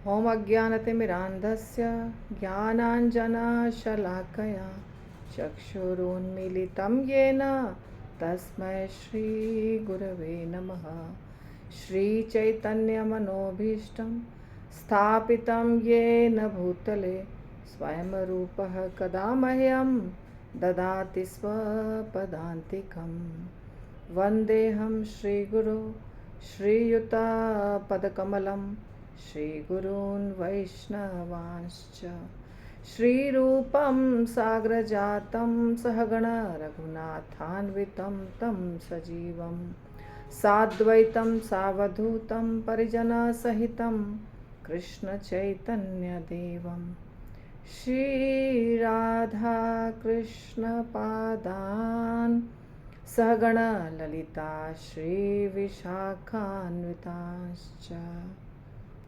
ॐ अज्ञानतिमिरान्धस्य ज्ञानाञ्जनशलाकया चक्षुरुन्मीलितं येन तस्मै श्रीगुरवे नमः। श्रीचैतन्यमनोभीष्टं स्थापितं येन भूतले स्वयं रूपः कदा मह्यं ददाति स्वपदान्तिकं। वन्देऽहं श्रीगुरो श्रीयुतपदकमलं श्रीगुरून् वैष्णवांश्च। श्रीरूपं साग्रजातं सहगण रघुनाथान्वितं तं सजीवं साद्वैतं सावधूतं परिजनसहितं कृष्णचैतन्यदेवं श्रीराधा कृष्णपादान् सहगण ललिता श्रीविशाखान्विताश्च।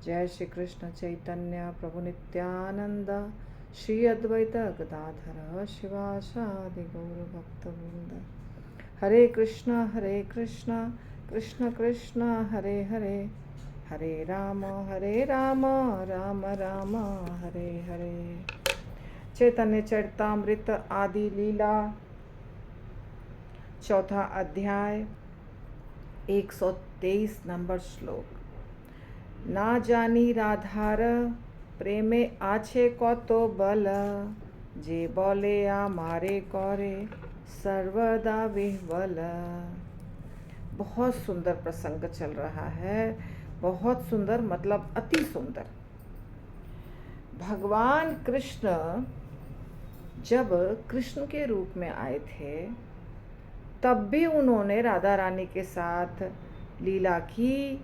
जय श्री कृष्ण चैतन्य प्रभु नित्यानंद श्री अद्वैत गदाधर शिवासादि गौर भक्तवृंद। हरे कृष्ण कृष्ण कृष्ण हरे हरे, हरे राम राम राम हरे हरे। चैतन्य चरितामृत आदि लीला चौथा अध्याय 123 नंबर श्लोक। ना जानी राधार प्रेमे आछे कतो बल, जे बोले मारे कौरे सर्वदा विह्वल। बहुत सुंदर प्रसंग चल रहा है, बहुत सुंदर मतलब अति सुंदर। भगवान कृष्ण जब कृष्ण के रूप में आए थे तब भी उन्होंने राधा रानी के साथ लीला की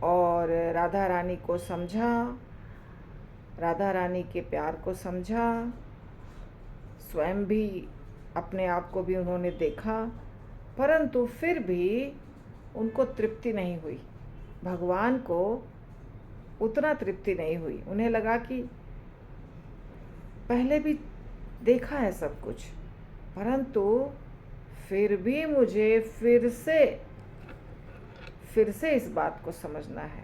और राधा रानी को समझा, राधा रानी के प्यार को समझा, स्वयं भी अपने आप को भी उन्होंने देखा, परंतु फिर भी उनको तृप्ति नहीं हुई। भगवान को उतना तृप्ति नहीं हुई। उन्हें लगा कि पहले भी देखा है सब कुछ, परंतु फिर भी मुझे फिर से इस बात को समझना है।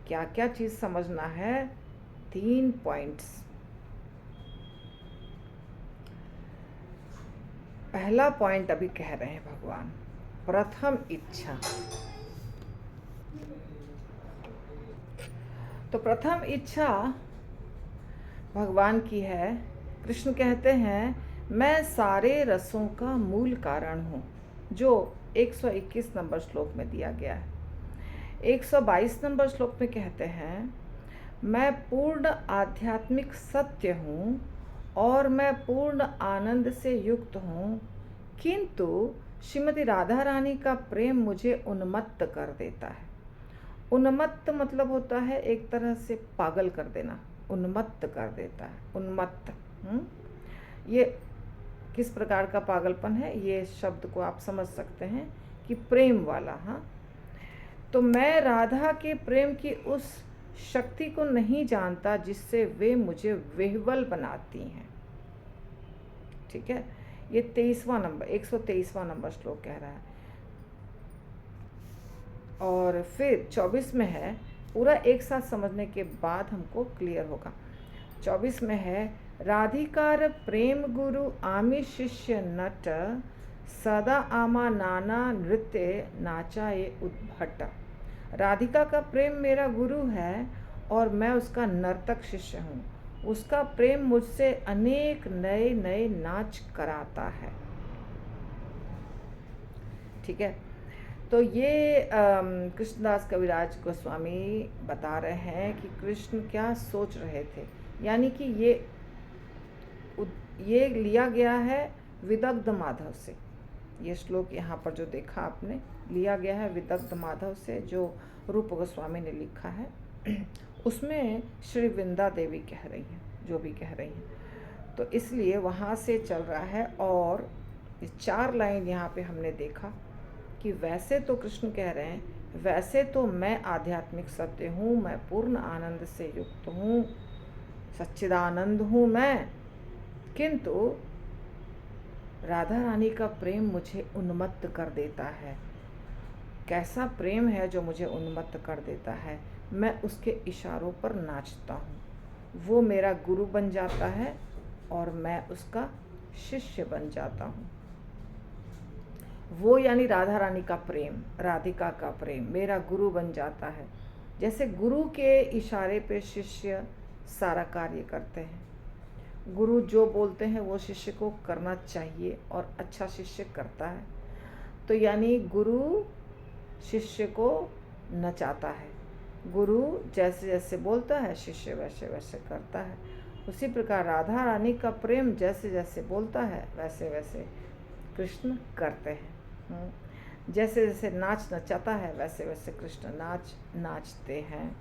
क्या क्या चीज़ समझना है? 3 पॉइंट्स। पहला पॉइंट अभी कह रहे हैं भगवान, प्रथम इच्छा। तो प्रथम इच्छा भगवान की है। कृष्ण कहते हैं मैं सारे रसों का मूल कारण हूँ, जो 121 नंबर श्लोक में दिया गया है। 122 नंबर श्लोक में कहते हैं मैं पूर्ण आध्यात्मिक सत्य हूँ और मैं पूर्ण आनंद से युक्त हूँ, किंतु श्रीमती राधा रानी का प्रेम मुझे उन्मत्त कर देता है। उन्मत्त मतलब होता है एक तरह से पागल कर देना, उन्मत्त कर देता है। उन्मत्त ये किस प्रकार का पागलपन है, ये शब्द को आप समझ सकते हैं कि प्रेम वाला। हाँ, तो मैं राधा के प्रेम की उस शक्ति को नहीं जानता जिससे वे मुझे विह्वल बनाती हैं। ठीक है, ये 123वां नंबर श्लोक कह रहा है। और फिर 24 में है, पूरा एक साथ समझने के बाद हमको क्लियर होगा। 24 में है राधिकार प्रेम गुरु आमी शिष्य नट, सदा आमा नाना नृत्य नाचाए उद्भट। राधिका का प्रेम मेरा गुरु है और मैं उसका नर्तक शिष्य हूँ। उसका प्रेम मुझसे अनेक नए नए नाच कराता है। ठीक है, तो ये कृष्णदास कविराज गोस्वामी बता रहे हैं कि कृष्ण क्या सोच रहे थे। यानी कि ये लिया गया है विदग्ध माधव से। ये श्लोक यहाँ पर जो देखा आपने, लिया गया है विदग्ध माधव से, जो रूप गोस्वामी ने लिखा है। उसमें श्री वृंदा देवी कह रही हैं, जो भी कह रही हैं, तो इसलिए वहाँ से चल रहा है। और 4 लाइन यहाँ पे हमने देखा कि वैसे तो कृष्ण कह रहे हैं, वैसे तो मैं आध्यात्मिक सत्य हूँ, मैं पूर्ण आनंद से युक्त हूँ, सच्चिदानंद हूँ मैं, किंतु राधा रानी का प्रेम मुझे उन्मत्त कर देता है। कैसा प्रेम है जो मुझे उन्मत्त कर देता है? मैं उसके इशारों पर नाचता हूँ। वो मेरा गुरु बन जाता है और मैं उसका शिष्य बन जाता हूँ। वो यानी राधा रानी का प्रेम, राधिका का प्रेम मेरा गुरु बन जाता है। जैसे गुरु के इशारे पे शिष्य सारा कार्य करते हैं। गुरु जो बोलते हैं वो शिष्य को करना चाहिए और अच्छा शिष्य करता है। तो यानी गुरु शिष्य को नचाता है। गुरु जैसे जैसे बोलता है शिष्य वैसे वैसे करता है। उसी प्रकार राधा रानी का प्रेम जैसे जैसे बोलता है वैसे वैसे कृष्ण करते हैं। जैसे जैसे नाच नचाता है वैसे वैसे कृष्ण नाचते हैं।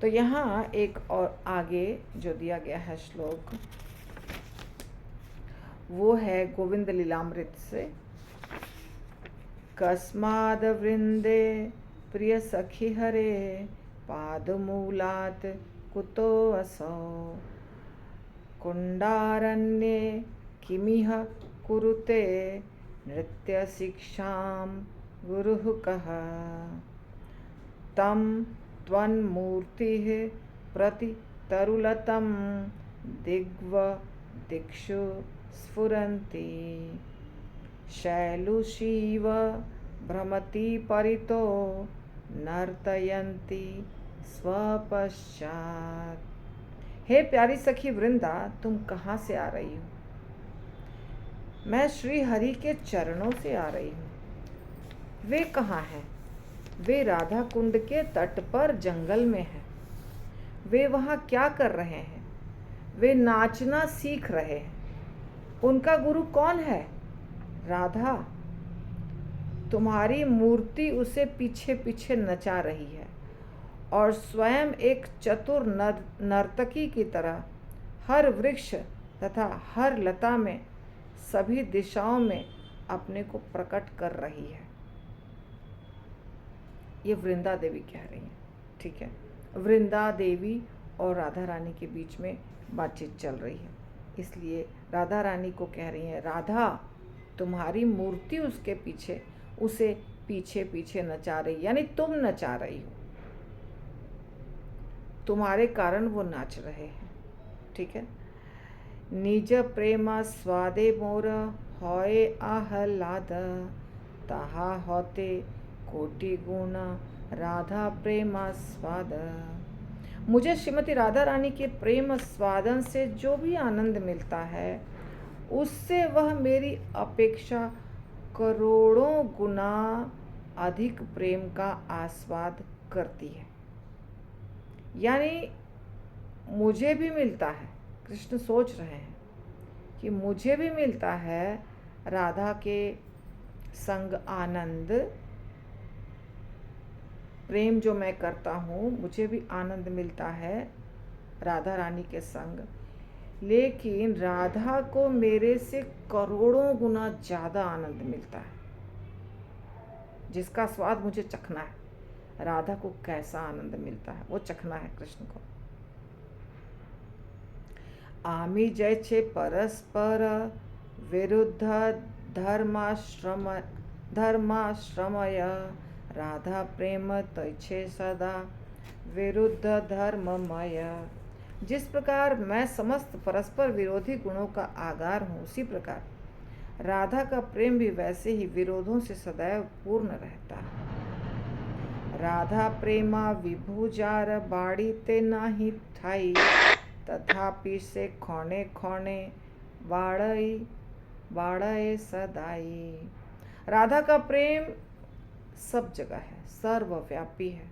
तो यहाँ एक और आगे जो दिया गया है श्लोक, वो है गोविंद लीलामृत से। कस्माद वृंदे प्रिय सखी हरे पादमूलात् कुतो असौ कुंडारण्ये किमिह कुरुते नृत्य शिक्षां गुरुः कः तं त्वन्मूर्तिः प्रति तरुलतं दिक्षु स्फुरन्ति शैलुषीव भ्रमति परितो नर्तयन्ति स्वपश्चात्। हे प्यारी सखी वृंदा, तुम कहाँ से आ रही हो? मैं श्री हरि के चरणों से आ रही हूँ। वे कहाँ हैं? वे राधा कुंड के तट पर जंगल में हैं। वे वहाँ क्या कर रहे हैं? वे नाचना सीख रहे हैं। उनका गुरु कौन है? राधा। तुम्हारी मूर्ति उसे पीछे पीछे नचा रही है और स्वयं एक चतुर नर्तकी की तरह हर वृक्ष तथा हर लता में सभी दिशाओं में अपने को प्रकट कर रही है। ये वृंदा देवी कह रही हैं। ठीक है, वृंदा देवी और राधा रानी के बीच में बातचीत चल रही है, इसलिए राधा रानी को कह रही हैं, राधा तुम्हारी मूर्ति उसके पीछे उसे पीछे पीछे नचा रही, यानी तुम नचा रही हो, तुम्हारे कारण वो नाच रहे हैं। ठीक है। निज प्रेमा स्वादे मोर होए आहलाद ताहा होते कोटि गुण राधा प्रेमा स्वाद। मुझे श्रीमती राधा रानी के प्रेम स्वादन से जो भी आनंद मिलता है उससे वह मेरी अपेक्षा करोड़ों गुना अधिक प्रेम का आस्वाद करती है। यानी मुझे भी मिलता है, कृष्ण सोच रहे हैं कि मुझे भी मिलता है राधा के संग आनंद, प्रेम जो मैं करता हूँ मुझे भी आनंद मिलता है राधा रानी के संग, लेकिन राधा को मेरे से करोड़ों गुना ज़्यादा आनंद मिलता है, जिसका स्वाद मुझे चखना है। राधा को कैसा आनंद मिलता है वो चखना है कृष्ण को। आमी जैसे परस्पर विरुद्ध धर्माश्रमय राधा प्रेम तैछे सदा विरुद्ध धर्ममय। जिस प्रकार मैं समस्त परस्पर विरोधी गुणों का आगार हूँ, उसी प्रकार राधा का प्रेम भी वैसे ही विरोधों से सदैव पूर्ण रहता है। राधा प्रेमा विभुजार बाड़ी ते नाही ठाई तथापि से खोने खोने बाड़े सदाई। राधा का प्रेम सब जगह है, सर्वव्यापी है,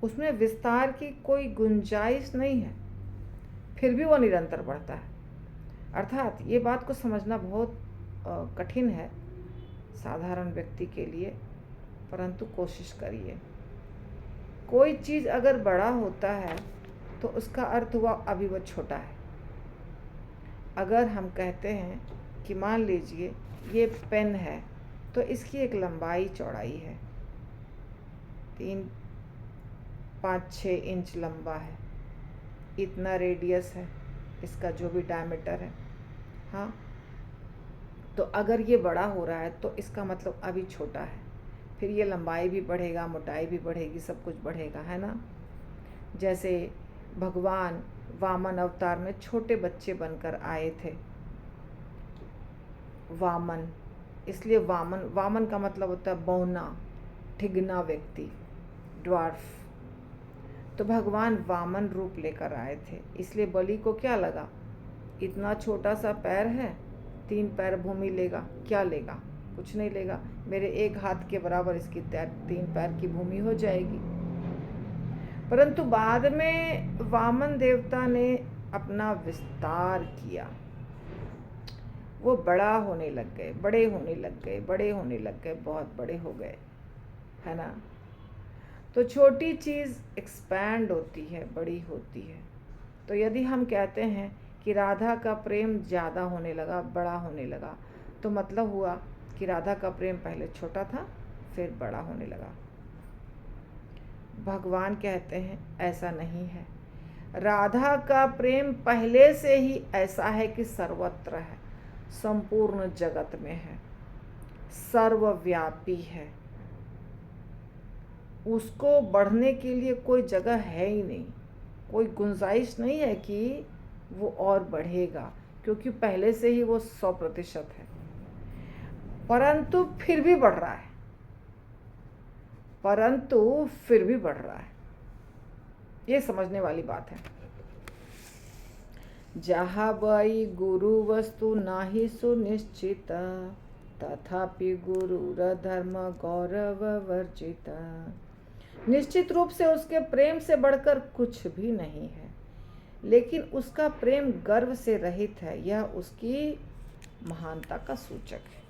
उसमें विस्तार की कोई गुंजाइश नहीं है, फिर भी वो निरंतर बढ़ता है। अर्थात ये बात को समझना बहुत कठिन है साधारण व्यक्ति के लिए, परंतु कोशिश करिए। कोई चीज़ अगर बड़ा होता है तो उसका अर्थ हुआ अभी वो छोटा है। अगर हम कहते हैं कि मान लीजिए ये पेन है तो इसकी एक लंबाई चौड़ाई है 3-5-6 इंच लंबा है, इतना रेडियस है इसका जो भी डायमीटर है। हाँ, तो अगर ये बड़ा हो रहा है तो इसका मतलब अभी छोटा है, फिर ये लंबाई भी बढ़ेगा, मोटाई भी बढ़ेगी, सब कुछ बढ़ेगा, है ना। जैसे भगवान वामन अवतार में छोटे बच्चे बनकर आए थे, वामन, इसलिए वामन, वामन का मतलब होता है बौना, ठिगना व्यक्ति, ड्वार्फ। तो भगवान वामन रूप लेकर आए थे, इसलिए बलि को क्या लगा, इतना छोटा सा पैर है, 3 पैर भूमि लेगा, क्या लेगा, कुछ नहीं लेगा, मेरे 1 हाथ के बराबर इसकी 3 पैर की भूमि हो जाएगी। परंतु बाद में वामन देवता ने अपना विस्तार किया, वो बड़ा होने लग गए, बड़े होने लग गए, बड़े होने लग गए, बहुत बड़े हो गए, है ना। तो छोटी चीज़ एक्सपैंड होती है, बड़ी होती है। तो यदि हम कहते हैं कि राधा का प्रेम ज़्यादा होने लगा, बड़ा होने लगा, तो मतलब हुआ कि राधा का प्रेम पहले छोटा था, फिर बड़ा होने लगा। भगवान कहते हैं ऐसा नहीं है, राधा का प्रेम पहले से ही ऐसा है कि सर्वत्र है, संपूर्ण जगत में है, सर्वव्यापी है, उसको बढ़ने के लिए कोई जगह है ही नहीं, कोई गुंजाइश नहीं है कि वो और बढ़ेगा, क्योंकि पहले से ही वो 100% है। परंतु फिर भी बढ़ रहा है, परंतु फिर भी बढ़ रहा है, ये समझने वाली बात है। जहाँ बई गुरु वस्तु नाही सुनिश्चित, तथापि गुरुर धर्म गौरव वर्जित। निश्चित रूप से उसके प्रेम से बढ़कर कुछ भी नहीं है, लेकिन उसका प्रेम गर्व से रहित है, यह उसकी महानता का सूचक है।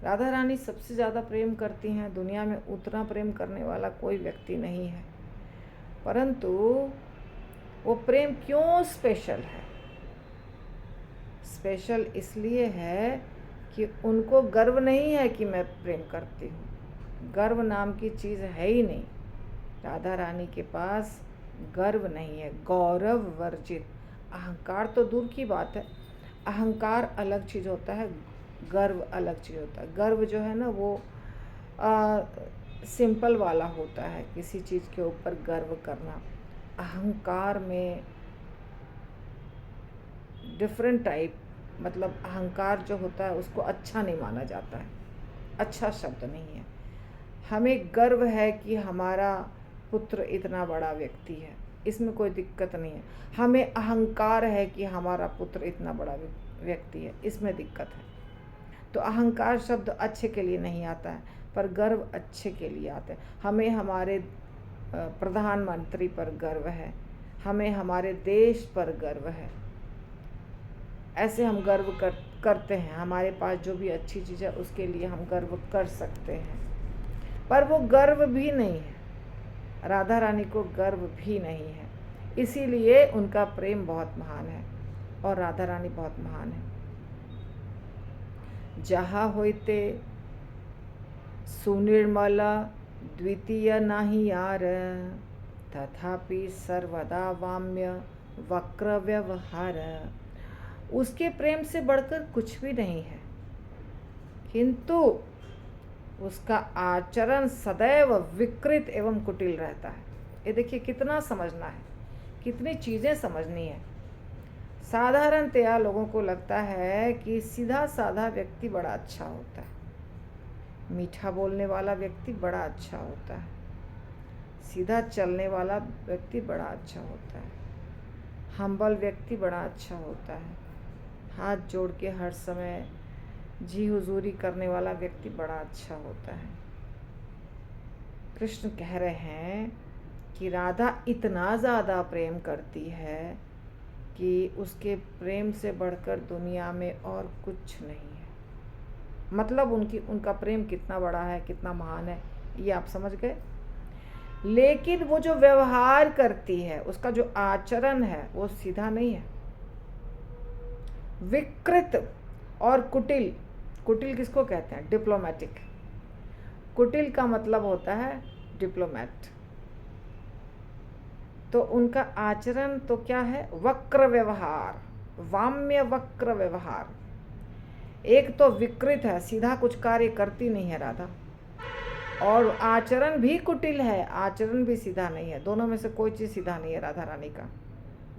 राधा रानी सबसे ज़्यादा प्रेम करती हैं, दुनिया में उतना प्रेम करने वाला कोई व्यक्ति नहीं है। परंतु वो प्रेम क्यों स्पेशल है? स्पेशल इसलिए है कि उनको गर्व नहीं है कि मैं प्रेम करती हूँ, गर्व नाम की चीज़ है ही नहीं, राधा रानी के पास गर्व नहीं है, गौरव वर्जित। अहंकार तो दूर की बात है, अहंकार अलग चीज़ होता है, गर्व अलग चीज़ होता है। गर्व जो है ना वो सिंपल वाला होता है, किसी चीज़ के ऊपर गर्व करना। अहंकार में डिफरेंट टाइप, मतलब अहंकार जो होता है उसको अच्छा नहीं माना जाता है, अच्छा शब्द नहीं है। हमें गर्व है कि हमारा पुत्र इतना बड़ा व्यक्ति है, इसमें कोई दिक्कत नहीं है। हमें अहंकार है कि हमारा पुत्र इतना बड़ा व्यक्ति है, इसमें दिक्कत है। तो अहंकार शब्द अच्छे के लिए नहीं आता है, पर गर्व अच्छे के लिए आता है। हमें हमारे प्रधानमंत्री पर गर्व है, हमें हमारे देश पर गर्व है, ऐसे हम गर्व करते हैं। हमारे पास जो भी अच्छी चीज़ है उसके लिए हम गर्व कर सकते हैं, पर वो गर्व भी नहीं है, राधा रानी को गर्व भी नहीं है। इसीलिए उनका प्रेम बहुत महान है और राधा रानी बहुत महान है। जहाँ होते सुनिर्मल द्वितीय नाही यार, तथापि सर्वदा वाम्य वक्र व्यवहार। उसके प्रेम से बढ़कर कुछ भी नहीं है, किंतु उसका आचरण सदैव विकृत एवं कुटिल रहता है। ये देखिए कितना समझना है, कितनी चीज़ें समझनी है। साधारणतया लोगों को लगता है कि सीधा साधा व्यक्ति बड़ा अच्छा होता है, मीठा बोलने वाला व्यक्ति बड़ा अच्छा होता है, सीधा चलने वाला व्यक्ति बड़ा अच्छा होता है, हम्बल व्यक्ति बड़ा अच्छा होता है, हाथ जोड़ के हर समय जी हुजूरी करने वाला व्यक्ति बड़ा अच्छा होता है। कृष्ण कह रहे हैं कि राधा इतना ज़्यादा प्रेम करती है कि उसके प्रेम से बढ़कर दुनिया में और कुछ नहीं है। मतलब उनका प्रेम कितना बड़ा है, कितना महान है, ये आप समझ गए। लेकिन वो जो व्यवहार करती है, उसका जो आचरण है वो सीधा नहीं है, विकृत और कुटिल। कुटिल किसको कहते हैं? डिप्लोमेटिक। कुटिल का मतलब होता है डिप्लोमेट। तो उनका आचरण तो क्या है? वक्र व्यवहार, वाम्य वक्र व्यवहार। एक तो विकृत है, सीधा कुछ कार्य करती नहीं है राधा, और आचरण भी कुटिल है, आचरण भी सीधा नहीं है। दोनों में से कोई चीज़ सीधा नहीं है राधा रानी का।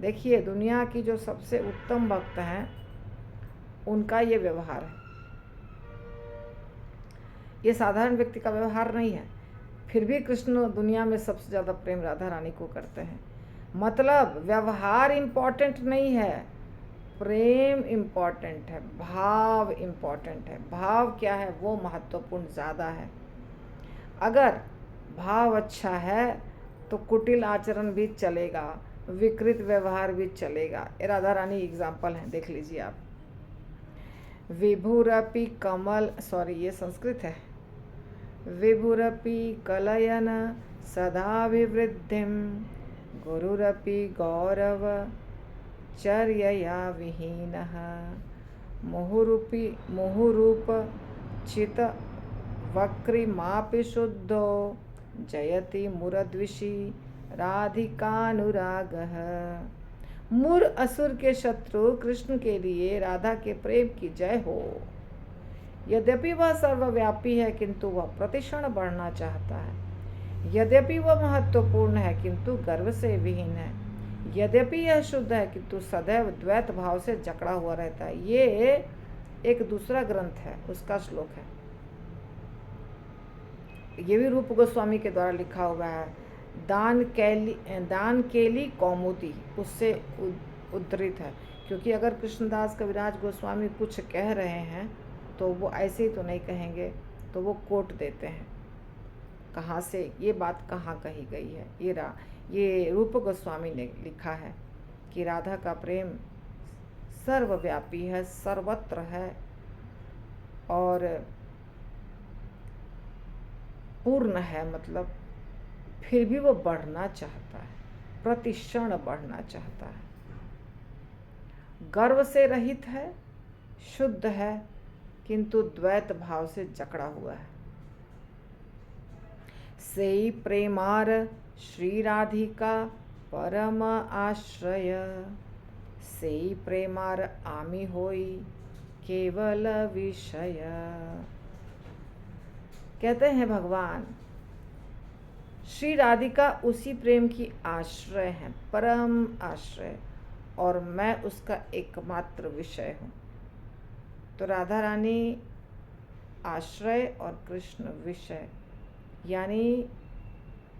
देखिए दुनिया की जो सबसे उत्तम भक्त हैं उनका ये व्यवहार है, ये साधारण व्यक्ति का व्यवहार नहीं है। फिर भी कृष्ण दुनिया में सबसे ज़्यादा प्रेम राधा रानी को करते हैं। मतलब व्यवहार इम्पॉर्टेंट नहीं है, प्रेम इम्पॉर्टेंट है, भाव इम्पॉर्टेंट है। भाव क्या है वो महत्वपूर्ण ज़्यादा है। अगर भाव अच्छा है तो कुटिल आचरण भी चलेगा, विकृत व्यवहार भी चलेगा। ये राधा रानी एग्जाम्पल हैं, देख लीजिए आप। विभुरपि कमल, सॉरी ये संस्कृत है। विभुरपि कलयन सदाभिवृद्धिं गुरुरपि गौरव चर्यया विहीनः मुहुरूप चित वक्रिमापि शुद्धो जयति मुरद्विषी राधिकानुरागः। मुर असुर के शत्रु कृष्ण के लिए राधा के प्रेम की जय हो। यद्यपि वह सर्वव्यापी है किंतु वह प्रतिक्षण बढ़ना चाहता है। यद्यपि वह महत्वपूर्ण है किंतु गर्व से विहीन है। यद्यपि यह शुद्ध है किंतु सदैव द्वैत भाव से जकड़ा हुआ रहता है। ये एक दूसरा ग्रंथ है, उसका श्लोक है। ये भी रूप गोस्वामी के द्वारा लिखा हुआ है। दान केली कौमुदी उससे उद्धृत है। क्योंकि अगर कृष्णदास कविराज गोस्वामी कुछ कह रहे हैं तो वो ऐसे ही तो नहीं कहेंगे, तो वो कोट देते हैं कहाँ से ये बात कहाँ कही गई है। ये रूप गोस्वामी ने लिखा है कि राधा का प्रेम सर्वव्यापी है, सर्वत्र है और पूर्ण है। मतलब फिर भी वो बढ़ना चाहता है, प्रतिक्षण बढ़ना चाहता है। गर्व से रहित है, शुद्ध है किंतु द्वैत भाव से जकड़ा हुआ है। सेई प्रेमार श्री राधिका परम आश्रय, सेई प्रेमार आमी होई केवल विषय। कहते हैं भगवान श्री राधिका उसी प्रेम की आश्रय है, परम आश्रय, और मैं उसका एकमात्र विषय हूँ। तो राधा रानी आश्रय और कृष्ण विषय, यानी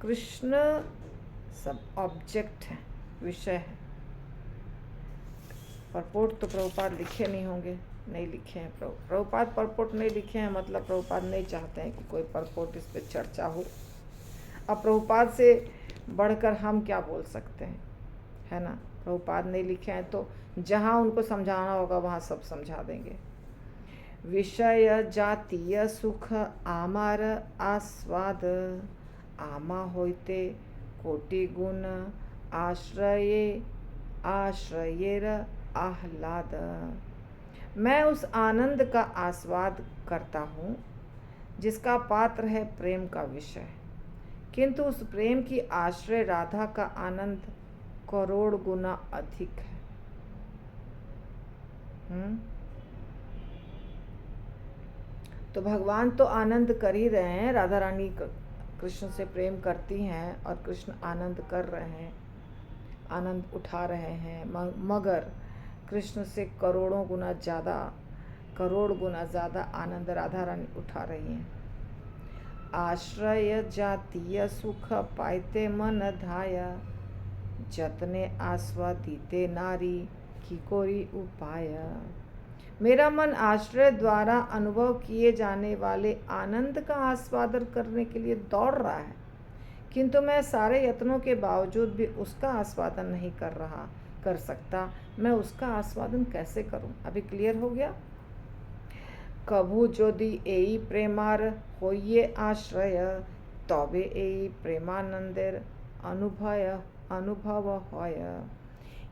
कृष्ण सब ऑब्जेक्ट है, विषय है। परपोर्ट तो प्रभुपाद लिखे नहीं होंगे, नहीं लिखे हैं प्रभुपाद परपोर्ट नहीं लिखे हैं। मतलब प्रभुपाद नहीं चाहते हैं कि कोई परपोर्ट इस पर चर्चा हो। अब प्रभुपाद से बढ़कर हम क्या बोल सकते हैं, है ना। प्रभुपाद नहीं लिखे हैं तो जहाँ उनको समझाना होगा वहाँ सब समझा देंगे। विषय जातीय सुख आमार आस्वाद, आमा होते कोटि गुण आश्रयेर आह्लाद। मैं उस आनंद का आस्वाद करता हूँ जिसका पात्र है प्रेम का विषय, किंतु उस प्रेम की आश्रय राधा का आनंद करोड़ गुना अधिक है। तो भगवान तो आनंद कर ही रहे हैं, राधा रानी कृष्ण से प्रेम करती हैं और कृष्ण आनंद कर रहे हैं, आनंद उठा रहे हैं। मगर कृष्ण से करोड़ गुना ज़्यादा आनंद राधा रानी उठा रही हैं। आश्रय जातीय सुख पाइते मन धाया, जतने आस्वादिते नारी की कोई उपाय। मेरा मन आश्रय द्वारा अनुभव किए जाने वाले आनंद का आस्वादन करने के लिए दौड़ रहा है, किंतु मैं सारे यत्नों के बावजूद भी उसका आस्वादन नहीं कर सकता। मैं उसका आस्वादन कैसे करूं? अभी क्लियर हो गया। कभू जोदी एई प्रेमार होइए आश्रय, तबे एई प्रेमानंदेर अनुभव होय।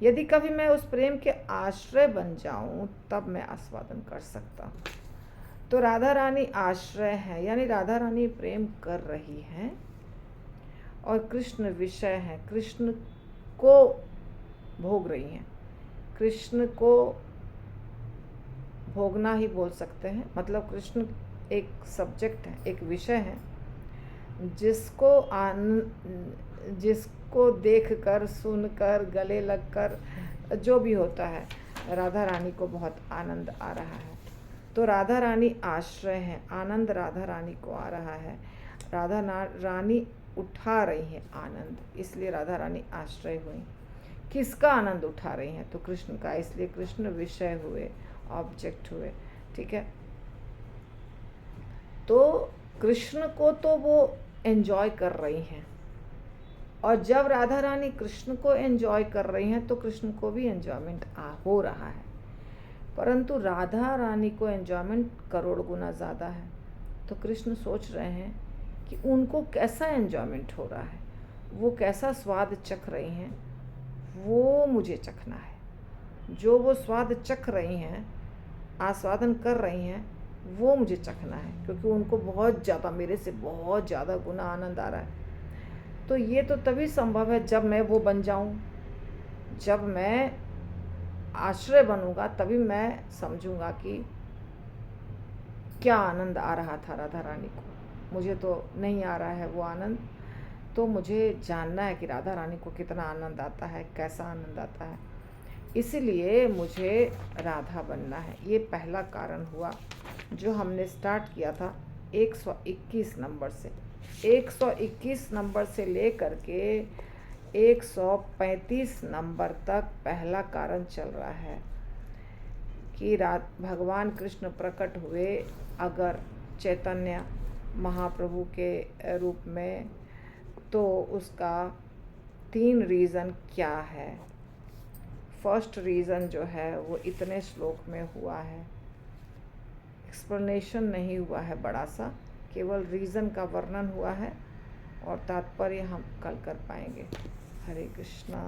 यदि कभी मैं उस प्रेम के आश्रय बन जाऊं तब मैं आस्वादन कर सकता हूँ। तो राधा रानी आश्रय है, यानी राधा रानी प्रेम कर रही हैं और कृष्ण विषय है, कृष्ण को भोग रही हैं। कृष्ण को भोगना ही बोल सकते हैं। मतलब कृष्ण एक सब्जेक्ट है, एक विषय है जिसको देखकर, सुनकर, गले लगकर, जो भी होता है, राधा रानी को बहुत आनंद आ रहा है। तो राधा रानी आश्रय हैं, आनंद राधा रानी को आ रहा है। रानी उठा रही हैं आनंद, इसलिए राधा रानी आश्रय हुई। किसका आनंद उठा रही हैं? तो कृष्ण का, इसलिए कृष्ण विषय हुए, ऑब्जेक्ट हुए। ठीक है, तो कृष्ण को तो वो एंजॉय कर रही हैं, और जब राधा रानी कृष्ण को एंजॉय कर रही हैं तो कृष्ण को भी एंजॉयमेंट हो रहा है। परंतु राधा रानी को एंजॉयमेंट करोड़ गुना ज़्यादा है। तो कृष्ण सोच रहे हैं कि उनको कैसा एंजॉयमेंट हो रहा है, वो कैसा स्वाद चख रही हैं, वो मुझे चखना है। जो वो स्वाद चख रही हैं, आस्वादन कर रही हैं, वो मुझे चखना है, क्योंकि उनको बहुत ज़्यादा, मेरे से बहुत ज़्यादा गुना आनंद आ रहा है। तो ये तो तभी संभव है जब मैं वो बन जाऊं, जब मैं आश्रय बनूंगा, तभी मैं समझूंगा कि क्या आनंद आ रहा था राधा रानी को। मुझे तो नहीं आ रहा है वो आनंद, तो मुझे जानना है कि राधा रानी को कितना आनंद आता है, कैसा आनंद आता है। इसलिए मुझे राधा बनना है। ये पहला कारण हुआ जो हमने स्टार्ट किया था 121 नंबर से। 121 नंबर से लेकर के 135 नंबर तक पहला कारण चल रहा है कि भगवान कृष्ण प्रकट हुए अगर चैतन्य महाप्रभु के रूप में, तो उसका 3 रीज़न क्या है। फर्स्ट रीज़न जो है वो इतने श्लोक में हुआ है, एक्सप्लेनेशन नहीं हुआ है बड़ा सा, केवल रीज़न का वर्णन हुआ है, और तात्पर्य हम कल कर पाएंगे। हरे कृष्णा।